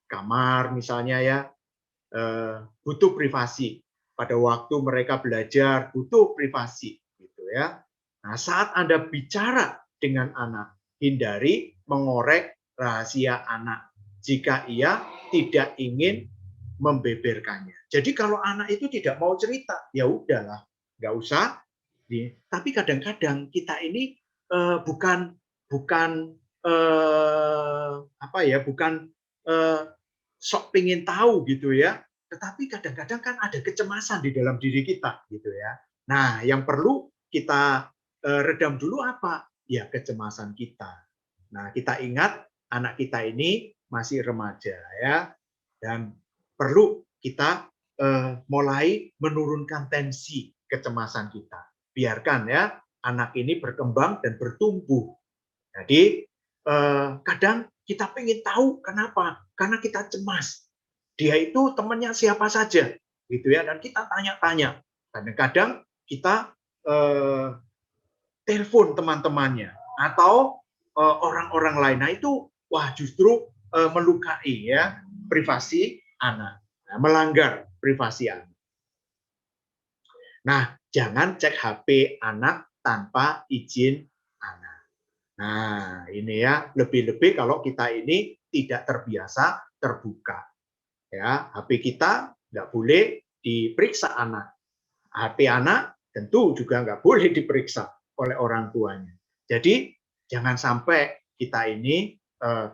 Kamar misalnya ya, butuh privasi. Pada waktu mereka belajar butuh privasi gitu ya. Nah, saat Anda bicara dengan anak, hindari mengorek rahasia anak jika ia tidak ingin membeberkannya. Jadi kalau anak itu tidak mau cerita, ya udahlah, nggak usah. Tapi kadang-kadang kita ini bukan apa ya, bukan sok pingin tahu gitu ya. Tetapi kadang-kadang kan ada kecemasan di dalam diri kita gitu ya. Nah, yang perlu kita redam dulu apa? Ya kecemasan kita. Nah, kita ingat anak kita ini masih remaja ya, dan perlu kita mulai menurunkan tensi kecemasan kita. Biarkan ya anak ini berkembang dan bertumbuh. Jadi kadang kita pengen tahu kenapa? Karena kita cemas. Dia itu temannya siapa saja, gitu ya. Dan kita tanya-tanya. Kadang-kadang kita telepon teman-temannya atau orang-orang lain. Nah itu wah justru melukai ya privasi anak, nah, melanggar privasi anak. Nah, jangan cek HP anak tanpa izin anak. Nah, ini ya, lebih-lebih kalau kita ini tidak terbiasa terbuka. Ya, HP kita nggak boleh diperiksa anak. HP anak tentu juga nggak boleh diperiksa oleh orang tuanya. Jadi, jangan sampai kita ini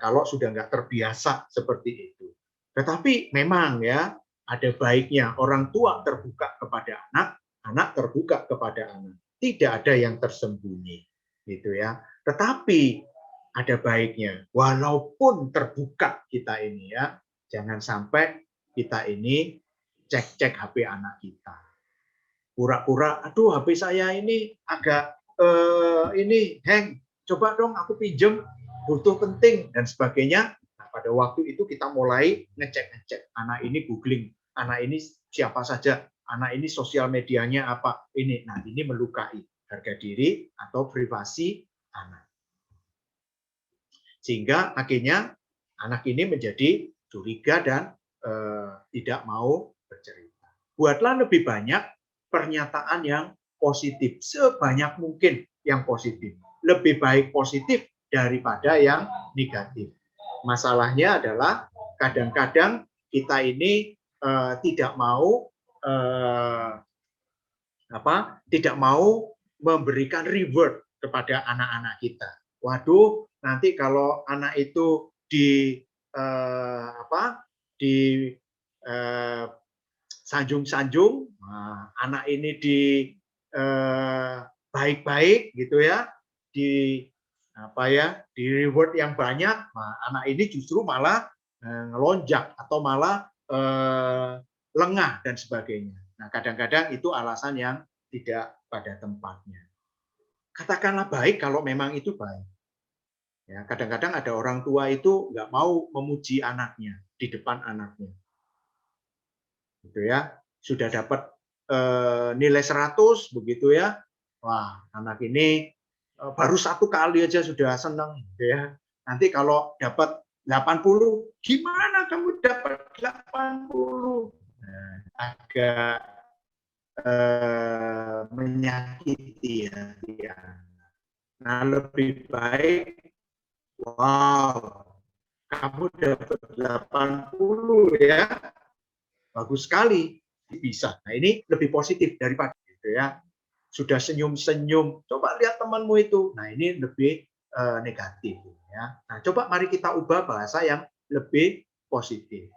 kalau sudah nggak terbiasa seperti itu. Tetapi memang ya, ada baiknya orang tua terbuka kepada anak, anak terbuka kepada anak. Tidak ada yang tersembunyi, gitu ya. Tetapi ada baiknya, walaupun terbuka kita ini ya, jangan sampai kita ini cek-cek HP anak kita. Pura-pura, aduh HP saya ini agak ini hang, coba dong aku pinjem, butuh penting dan sebagainya. Nah, pada waktu itu kita mulai ngecek-ngecek, anak ini googling, anak ini siapa saja, anak ini sosial medianya apa, ini. Nah, ini melukai harga diri atau privasi anak. Sehingga akhirnya anak ini menjadi curiga dan tidak mau bercerita. Buatlah lebih banyak pernyataan yang positif, sebanyak mungkin yang positif. Lebih baik positif daripada yang negatif. Masalahnya adalah kadang-kadang kita ini tidak mau tidak mau memberikan reward kepada anak-anak kita. Waduh, nanti kalau anak itu di sanjung-sanjung, anak ini di baik-baik gitu ya, di di reward yang banyak, anak ini justru malah ngelonjak atau malah lengah dan sebagainya. Nah, kadang-kadang itu alasan yang tidak pada tempatnya. Katakanlah baik kalau memang itu baik. Ya, kadang-kadang ada orang tua itu nggak mau memuji anaknya di depan anaknya. Gitu ya. Sudah dapat nilai 100 begitu ya. Wah, anak ini baru satu kali aja sudah senang gitu ya. Nanti kalau dapat 80, gimana kamu dapat 80? Nah, agak menyakiti ya. Nah, lebih baik, wow, kamu dapat 80 ya, bagus sekali, bisa. Nah, ini lebih positif daripada gitu ya. Sudah senyum-senyum, coba lihat temanmu itu. Nah, ini lebih negatif ya. Nah, coba mari kita ubah bahasa yang lebih positif.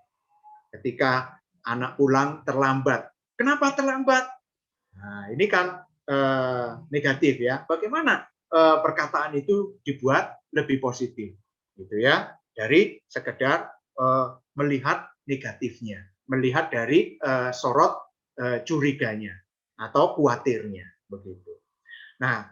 Ketika anak pulang terlambat, kenapa terlambat? Nah, ini kan negatif ya. Bagaimana perkataan itu dibuat lebih positif, gitu ya, dari sekedar melihat negatifnya, melihat dari sorot curiganya atau khawatirnya, begitu. Nah,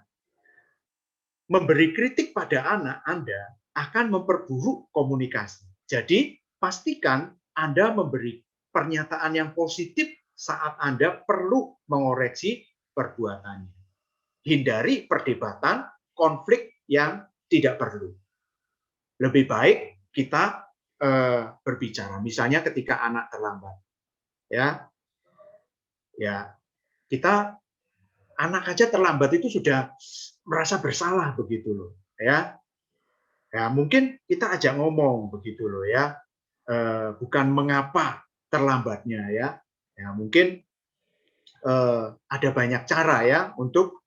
memberi kritik pada anak Anda akan memperburuk komunikasi. Jadi, pastikan Anda memberi pernyataan yang positif saat Anda perlu mengoreksi perbuatannya. Hindari perdebatan, konflik yang tidak perlu. Lebih baik kita berbicara, misalnya ketika anak terlambat, ya, ya kita anak aja terlambat itu sudah merasa bersalah begitu loh, ya. Ya, mungkin kita ajak ngomong begitu loh ya, bukan mengapa terlambatnya ya. Ya mungkin ada banyak cara ya untuk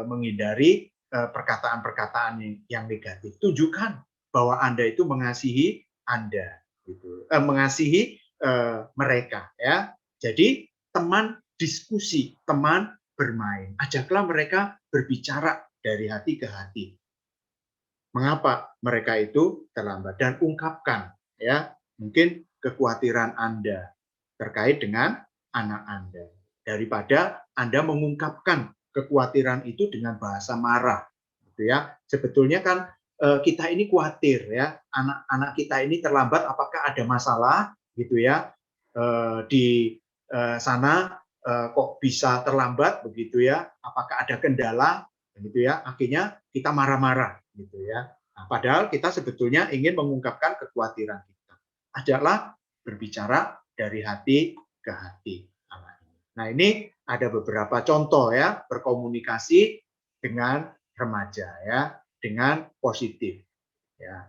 menghindari perkataan-perkataan yang negatif. Tunjukkan bahwa Anda itu mengasihi Anda, gitu. Mengasihi mereka ya. Jadi teman diskusi, teman bermain. Ajaklah mereka berbicara dari hati ke hati. Mengapa mereka itu terlambat dan ungkapkan ya mungkin kekhawatiran Anda terkait dengan anak Anda daripada Anda mengungkapkan kekhawatiran itu dengan bahasa marah gitu ya. Sebetulnya kan kita ini khawatir ya anak-anak kita ini terlambat apakah ada masalah gitu ya di sana kok bisa terlambat begitu ya apakah ada kendala gitu ya akhirnya kita marah-marah gitu ya. Nah, padahal kita sebetulnya ingin mengungkapkan kekhawatiran kita. Ajaklah berbicara dari hati ke hati. Nah, ini ada beberapa contoh ya berkomunikasi dengan remaja ya, dengan positif ya.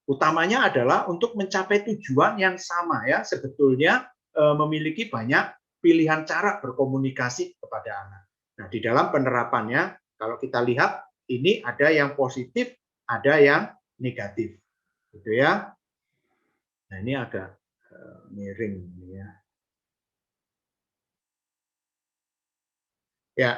Utamanya adalah untuk mencapai tujuan yang sama ya, sebetulnya memiliki banyak pilihan cara berkomunikasi kepada anak. Nah, di dalam penerapannya kalau kita lihat ini ada yang positif, ada yang negatif. Gitu ya. Nah, ini agak miring ya. Ya.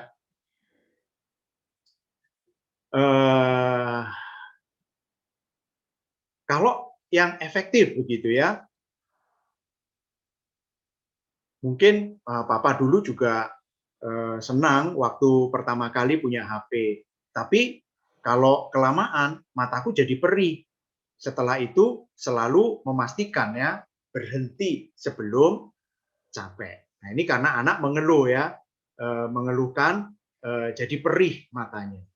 Kalau yang efektif begitu ya, mungkin papa dulu juga senang waktu pertama kali punya HP. Tapi kalau kelamaan mataku jadi perih. Setelah itu selalu memastikan ya berhenti sebelum capek. Nah, ini karena anak mengeluh ya, mengeluhkan jadi perih matanya.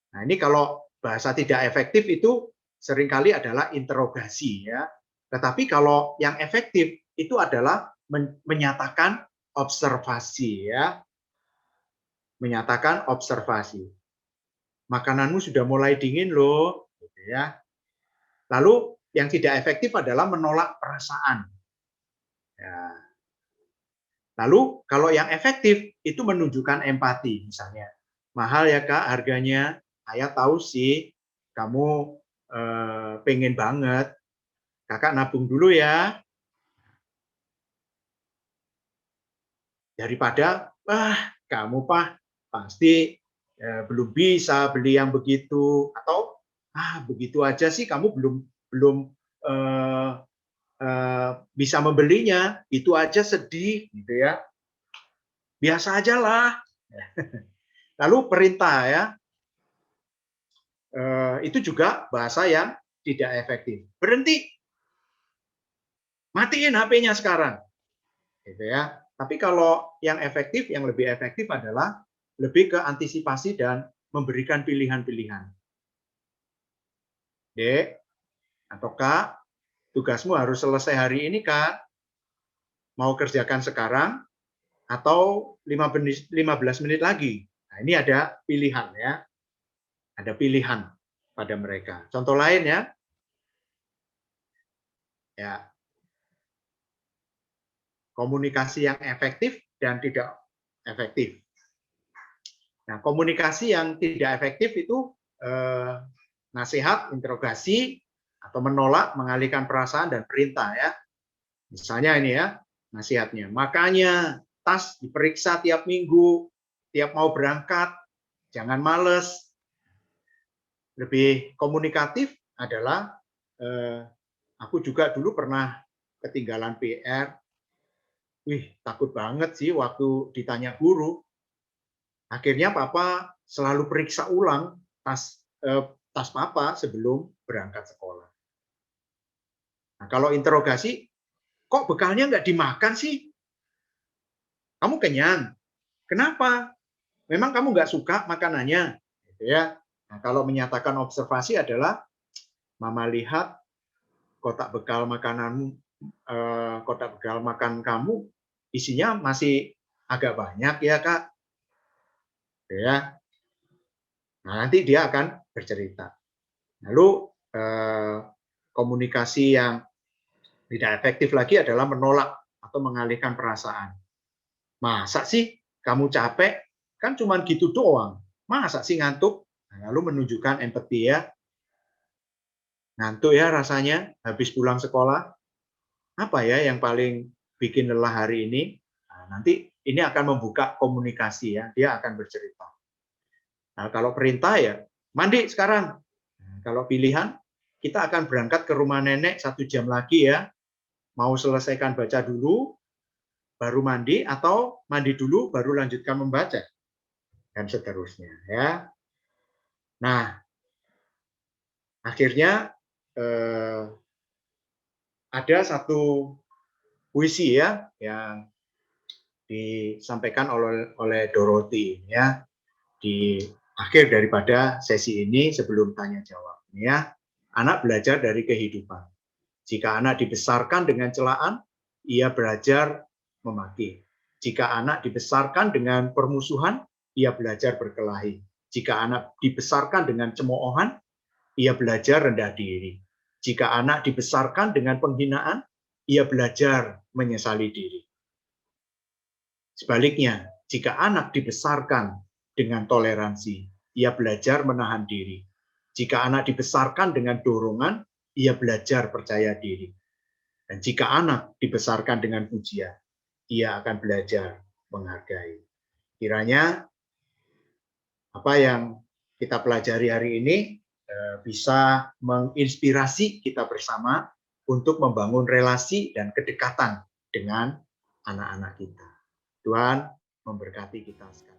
Nah, ini kalau bahasa tidak efektif itu seringkali adalah interogasi ya. Tetapi kalau yang efektif itu adalah menyatakan observasi ya, menyatakan observasi. Makananmu sudah mulai dingin loh, gitu ya. Lalu yang tidak efektif adalah menolak perasaan. Ya. Lalu kalau yang efektif itu menunjukkan empati, misalnya mahal ya kak harganya, ayah tahu sih kamu pengen banget, kakak nabung dulu ya, daripada wah kamu pasti belum bisa beli yang begitu atau begitu aja sih kamu belum belum eh, bisa membelinya, itu aja sedih gitu ya, biasa aja lah. Lalu perintah ya, itu juga bahasa yang tidak efektif. Berhenti, matiin HP-nya sekarang, gitu ya. Tapi kalau yang efektif, yang lebih efektif adalah lebih ke antisipasi dan memberikan pilihan-pilihan. Dek atau Kak, tugasmu harus selesai hari ini Kak. Mau kerjakan sekarang atau 15 menit lagi. Nah, ini ada pilihan ya. Ada pilihan pada mereka. Contoh lain ya. Ya, komunikasi yang efektif dan tidak efektif. Nah, komunikasi yang tidak efektif itu nasihat, interogasi, atau menolak, mengalihkan perasaan dan perintah ya. Misalnya ini ya, nasihatnya. Makanya tas diperiksa tiap minggu, tiap mau berangkat, jangan males. Lebih komunikatif adalah aku juga dulu pernah ketinggalan PR. Wih, takut banget sih waktu ditanya guru. Akhirnya papa selalu periksa ulang tas papa sebelum berangkat sekolah. Nah, kalau interogasi, kok bekalnya nggak dimakan sih? Kamu kenyang. Kenapa? Memang kamu nggak suka makanannya? Gitu ya. Nah, kalau menyatakan observasi adalah, Mama lihat kotak bekal makananmu, kotak bekal makan kamu isinya masih agak banyak ya Kak. Ya, nah, nanti dia akan bercerita. Lalu komunikasi yang tidak efektif lagi adalah menolak atau mengalihkan perasaan. Masa sih kamu capek? Kan cuma gitu doang. Masa sih ngantuk? Nah, lalu menunjukkan empati ya. Ngantuk ya rasanya habis pulang sekolah. Apa ya yang paling bikin lelah hari ini? Nah, nanti ini akan membuka komunikasi ya. Dia akan bercerita. Nah, kalau perintah ya mandi sekarang. Nah, kalau pilihan kita akan berangkat ke rumah nenek 1 jam lagi ya. Mau selesaikan baca dulu, baru mandi, atau mandi dulu baru lanjutkan membaca dan seterusnya ya. Nah, akhirnya ada satu puisi ya yang disampaikan oleh Dorothy ya di akhir daripada sesi ini sebelum tanya jawab ya. Anak belajar dari kehidupan. Jika anak dibesarkan dengan celaan, ia belajar memaki. Jika anak dibesarkan dengan permusuhan, ia belajar berkelahi. Jika anak dibesarkan dengan cemoohan, ia belajar rendah diri. Jika anak dibesarkan dengan penghinaan, ia belajar menyesali diri. Sebaliknya, jika anak dibesarkan dengan toleransi, ia belajar menahan diri. Jika anak dibesarkan dengan dorongan, ia belajar percaya diri. Dan jika anak dibesarkan dengan pujian, ia akan belajar menghargai. Kiranya apa yang kita pelajari hari ini bisa menginspirasi kita bersama untuk membangun relasi dan kedekatan dengan anak-anak kita. Tuhan memberkati kita sekalian.